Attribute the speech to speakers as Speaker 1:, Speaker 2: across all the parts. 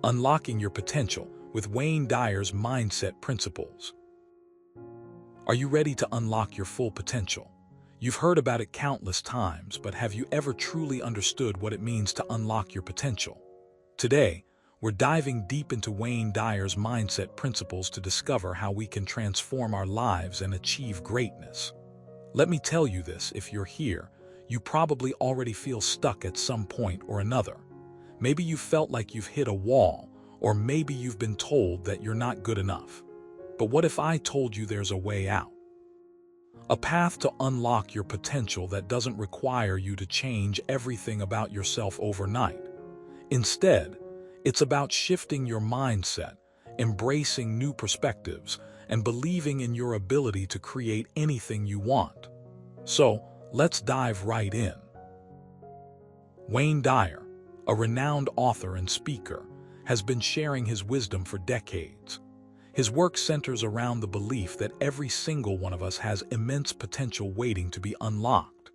Speaker 1: Unlocking Your Potential with Wayne Dyer's Mindset Principles. Are you ready to unlock your full potential? You've heard about it countless times, but have you ever truly understood what it means to unlock your potential? Today, we're diving deep into Wayne Dyer's Mindset Principles to discover how we can transform our lives and achieve greatness. Let me tell you this, if you're here, you probably already feel stuck at some point or another. Maybe you felt like you've hit a wall, or maybe you've been told that you're not good enough. But what if I told you there's a way out? A path to unlock your potential that doesn't require you to change everything about yourself overnight. Instead, it's about shifting your mindset, embracing new perspectives, and believing in your ability to create anything you want. So, let's dive right in. Wayne Dyer, a renowned author and speaker, has been sharing his wisdom for decades. His work centers around the belief that every single one of us has immense potential waiting to be unlocked.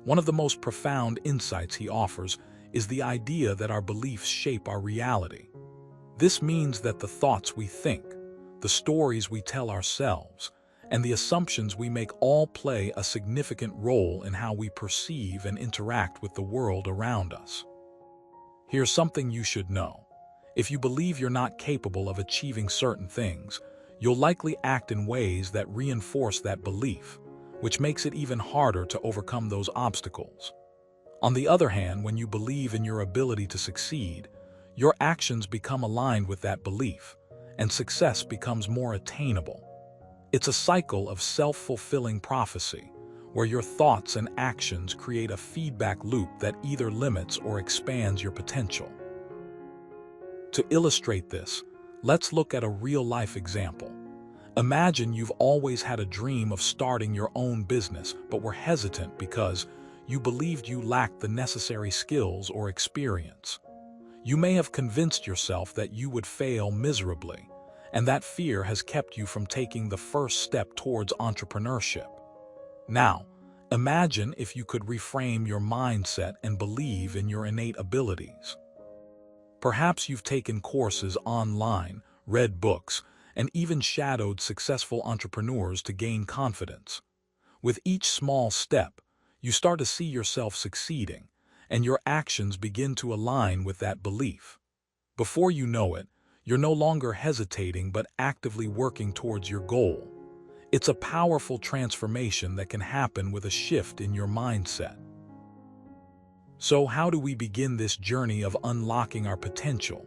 Speaker 1: One of the most profound insights he offers is the idea that our beliefs shape our reality. This means that the thoughts we think, the stories we tell ourselves, and the assumptions we make all play a significant role in how we perceive and interact with the world around us. Here's something you should know. If you believe you're not capable of achieving certain things, you'll likely act in ways that reinforce that belief, which makes it even harder to overcome those obstacles. On the other hand, when you believe in your ability to succeed, your actions become aligned with that belief, and success becomes more attainable. It's a cycle of self-fulfilling prophecy, where your thoughts and actions create a feedback loop that either limits or expands your potential. To illustrate this, let's look at a real-life example. Imagine you've always had a dream of starting your own business, but were hesitant because you believed you lacked the necessary skills or experience. You may have convinced yourself that you would fail miserably, and that fear has kept you from taking the first step towards entrepreneurship. Now, imagine if you could reframe your mindset and believe in your innate abilities. Perhaps you've taken courses online, read books, and even shadowed successful entrepreneurs to gain confidence. With each small step, you start to see yourself succeeding, and your actions begin to align with that belief. Before you know it, you're no longer hesitating but actively working towards your goal. It's a powerful transformation that can happen with a shift in your mindset. So how do we begin this journey of unlocking our potential?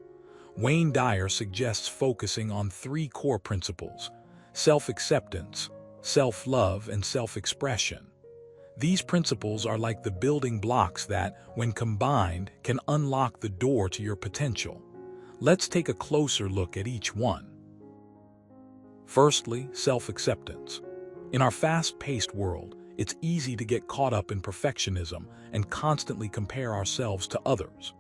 Speaker 1: Wayne Dyer suggests focusing on 3 core principles: self-acceptance, self-love, and self-expression. These principles are like the building blocks that, when combined, can unlock the door to your potential. Let's take a closer look at each one. Firstly, self-acceptance. In our fast-paced world, it's easy to get caught up in perfectionism and constantly compare ourselves to others.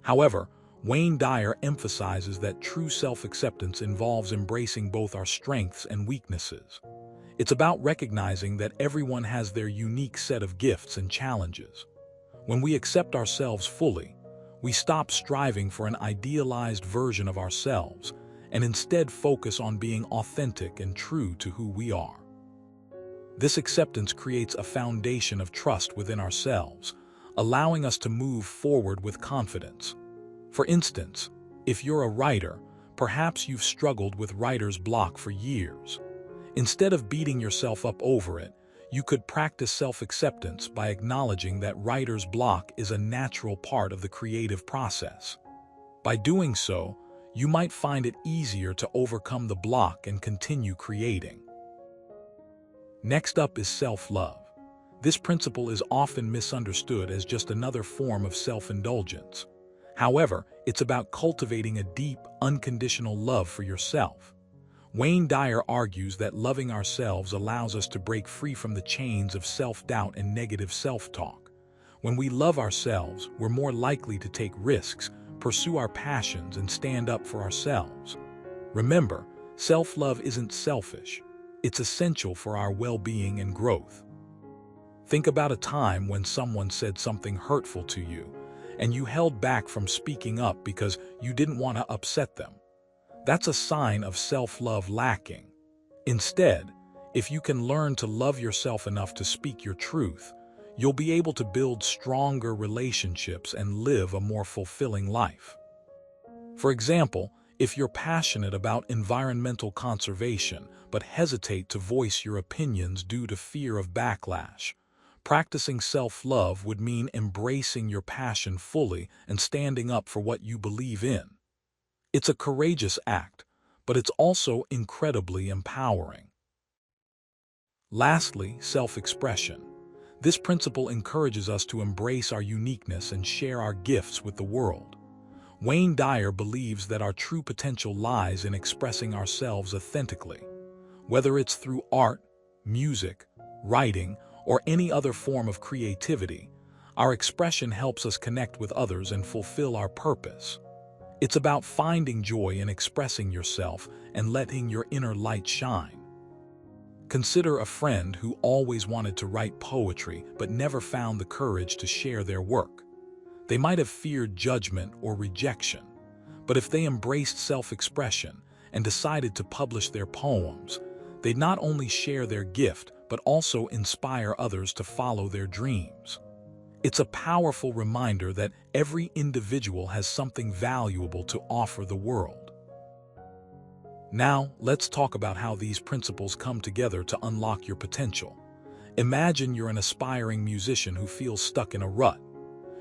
Speaker 1: However, Wayne Dyer emphasizes that true self-acceptance involves embracing both our strengths and weaknesses. It's about recognizing that everyone has their unique set of gifts and challenges. When we accept ourselves fully, we stop striving for an idealized version of ourselves and instead focus on being authentic and true to who we are. This acceptance creates a foundation of trust within ourselves, allowing us to move forward with confidence. For instance, if you're a writer, perhaps you've struggled with writer's block for years. Instead of beating yourself up over it, you could practice self-acceptance by acknowledging that writer's block is a natural part of the creative process. By doing so, you might find it easier to overcome the block and continue creating. Next up is self-love. This principle is often misunderstood as just another form of self-indulgence. However, it's about cultivating a deep, unconditional love for yourself. Wayne Dyer argues that loving ourselves allows us to break free from the chains of self-doubt and negative self-talk. When we love ourselves, we're more likely to take risks, pursue our passions, and stand up for ourselves. Remember, self-love isn't selfish. It's essential for our well-being and growth. Think about a time when someone said something hurtful to you, and you held back from speaking up because you didn't want to upset them. That's a sign of self-love lacking. Instead, if you can learn to love yourself enough to speak your truth, you'll be able to build stronger relationships and live a more fulfilling life. For example, if you're passionate about environmental conservation but hesitate to voice your opinions due to fear of backlash, practicing self-love would mean embracing your passion fully and standing up for what you believe in. It's a courageous act, but it's also incredibly empowering. Lastly, self-expression. This principle encourages us to embrace our uniqueness and share our gifts with the world. Wayne Dyer believes that our true potential lies in expressing ourselves authentically. Whether it's through art, music, writing, or any other form of creativity, our expression helps us connect with others and fulfill our purpose. It's about finding joy in expressing yourself and letting your inner light shine. Consider a friend who always wanted to write poetry but never found the courage to share their work. They might have feared judgment or rejection, but if they embraced self-expression and decided to publish their poems, they'd not only share their gift but also inspire others to follow their dreams. It's a powerful reminder that every individual has something valuable to offer the world. Now, let's talk about how these principles come together to unlock your potential. Imagine you're an aspiring musician who feels stuck in a rut.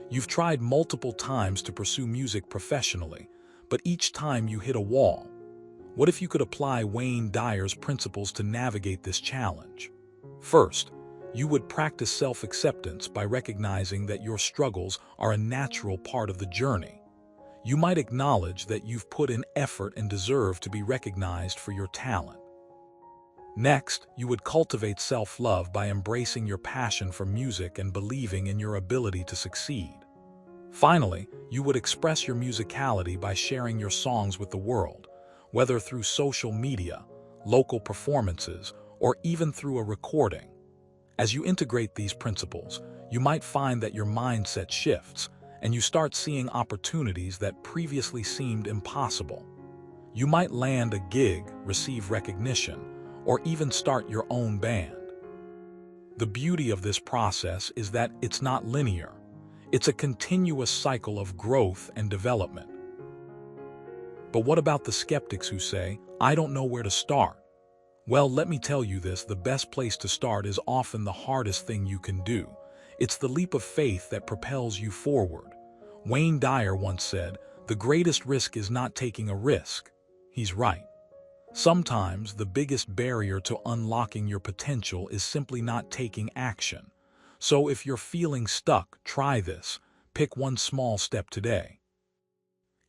Speaker 1: You've tried multiple times to pursue music professionally, but each time you hit a wall. What if you could apply Wayne Dyer's principles to navigate this challenge? First, you would practice self-acceptance by recognizing that your struggles are a natural part of the journey. You might acknowledge that you've put in effort and deserve to be recognized for your talent. Next, you would cultivate self-love by embracing your passion for music and believing in your ability to succeed. Finally, you would express your musicality by sharing your songs with the world, whether through social media, local performances, or even through a recording. As you integrate these principles, you might find that your mindset shifts, and you start seeing opportunities that previously seemed impossible. You might land a gig, receive recognition, or even start your own band. The beauty of this process is that it's not linear. It's a continuous cycle of growth and development. But what about the skeptics who say, "I don't know where to start"? Well, let me tell you this, the best place to start is often the hardest thing you can do. It's the leap of faith that propels you forward. Wayne Dyer once said, "The greatest risk is not taking a risk." He's right. Sometimes the biggest barrier to unlocking your potential is simply not taking action. So if you're feeling stuck, try this. Pick one small step today.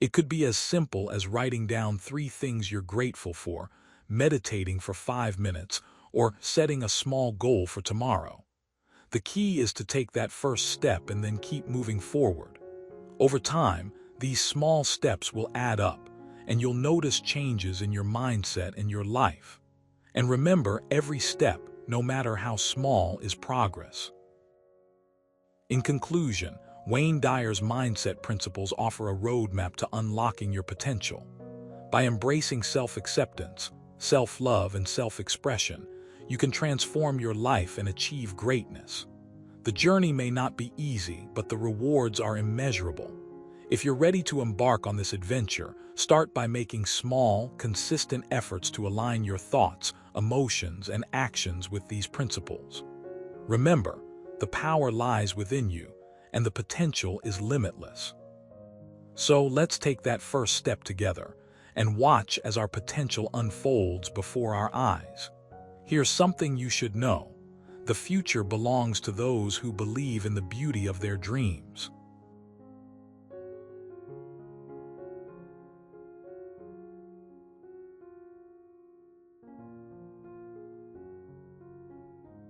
Speaker 1: It could be as simple as writing down 3 things you're grateful for, meditating for 5 minutes, or setting a small goal for tomorrow. The key is to take that first step and then keep moving forward. Over time, these small steps will add up, and you'll notice changes in your mindset and your life. And remember, every step, no matter how small, is progress. In conclusion, Wayne Dyer's mindset principles offer a roadmap to unlocking your potential. By embracing self-acceptance, self-love, and self-expression, you can transform your life and achieve greatness. The journey may not be easy, but the rewards are immeasurable. If you're ready to embark on this adventure, start by making small, consistent efforts to align your thoughts, emotions, and actions with these principles. Remember, the power lies within you, and the potential is limitless. So let's take that first step together and watch as our potential unfolds before our eyes. Here's something you should know. The future belongs to those who believe in the beauty of their dreams.